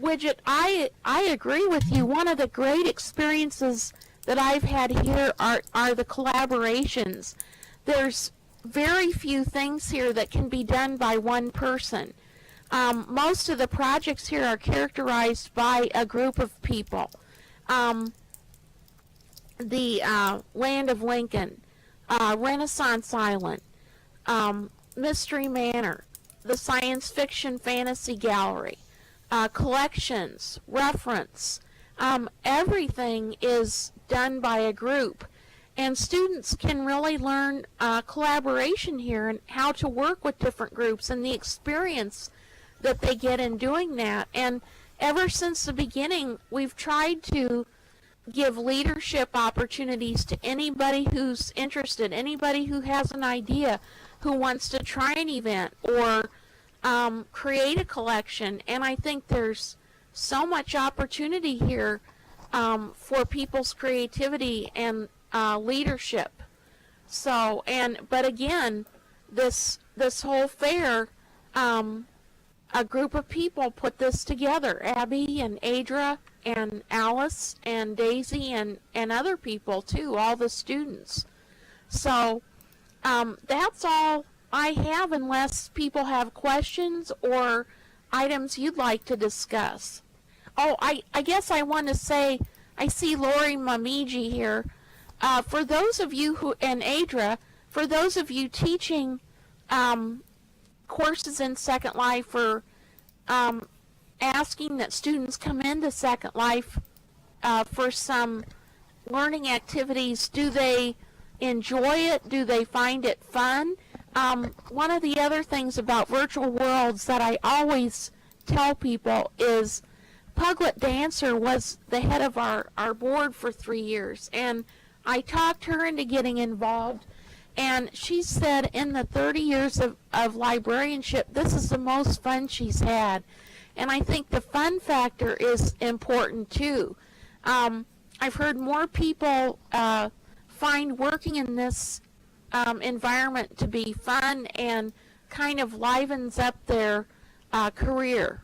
Widget, I agree with you. One of the great experiences that I've had here are the collaborations. There's very few things here that can be done by one person. Most of the projects here are characterized by a group of people. The Land of Lincoln, Renaissance Island, Mystery Manor, the Science Fiction Fantasy Gallery, collections, reference, everything is done by a group. And students can really learn collaboration here and how to work with different groups and the experience that they get in doing that. And ever since the beginning, we've tried to give leadership opportunities to anybody who's interested, anybody who has an idea, who wants to try an event or create a collection. And I think there's so much opportunity here for people's creativity and leadership. So, but again, this whole fair, a group of people put this together. Abbey and Adra and Alice and Daisy and other people too, all the students. So that's all I have, unless people have questions or items you'd like to discuss. Oh, I guess I want to say, I see Lori Mamiji here. For those of you who, and Adra, for those of you teaching courses in Second Life, or asking that students come into Second Life for some learning activities, do they enjoy it? Do they find it fun? One of the other things about virtual worlds that I always tell people is Puglet Dancer was the head of our board for 3 years, and I talked her into getting involved, and she said in the 30 years of librarianship, this is the most fun she's had. And I think the fun factor is important too. I've heard more people find working in this environment to be fun and kind of livens up their career.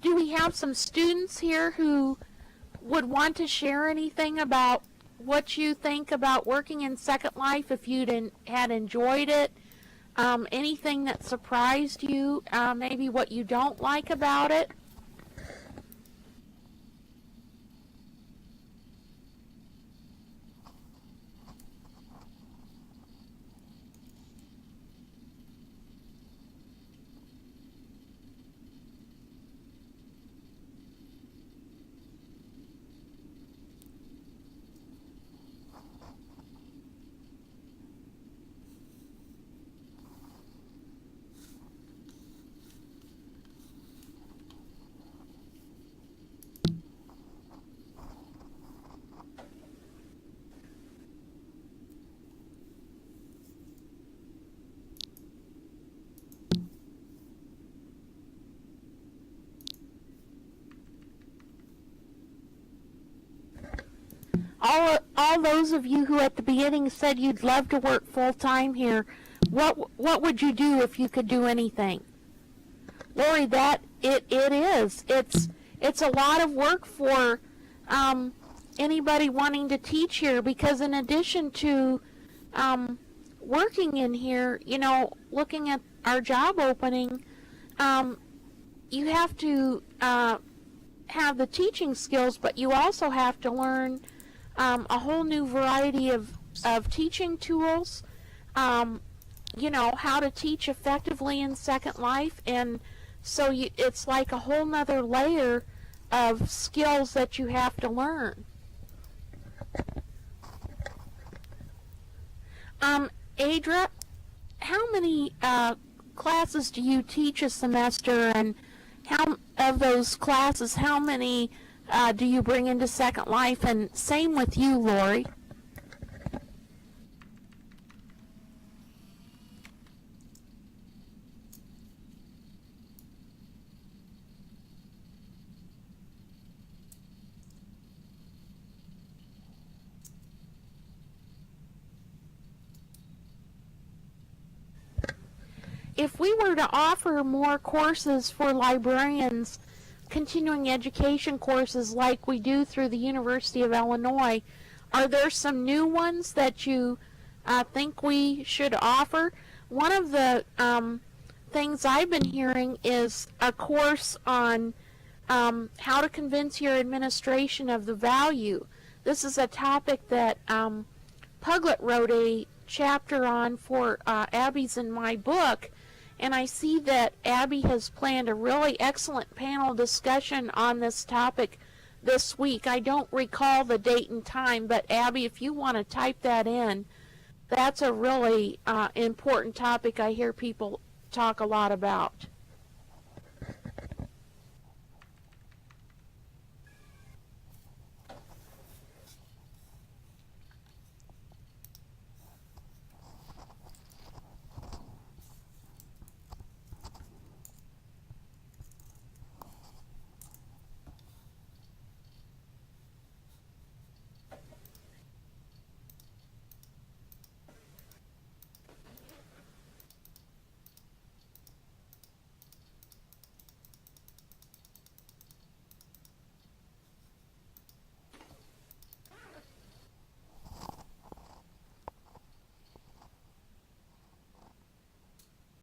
Do we have some students here who would want to share anything about what you think about working in Second Life, if you had enjoyed it? Anything that surprised you, maybe what you don't like about it? All those of you who at the beginning said you'd love to work full-time here, what would you do if you could do anything? Lori, that it is. It's a lot of work for anybody wanting to teach here, because in addition to working in here, you know, looking at our job opening, you have to have the teaching skills, but you also have to learn a whole new variety of teaching tools, you know, how to teach effectively in Second Life. And so it's like a whole nother layer of skills that you have to learn. Adra, how many classes do you teach a semester, and how of those classes, how many do you bring into Second Life? And same with you, Lori. If we were to offer more courses for librarians, continuing education courses like we do through the University of Illinois, are there some new ones that you think we should offer? One of the things I've been hearing is a course on how to convince your administration of the value. This is a topic that Puglet wrote a chapter on for Abbey's in my book. And I see that Abbey has planned a really excellent panel discussion on this topic this week. I don't recall the date and time, but Abbey, if you want to type that in, that's a really important topic I hear people talk a lot about.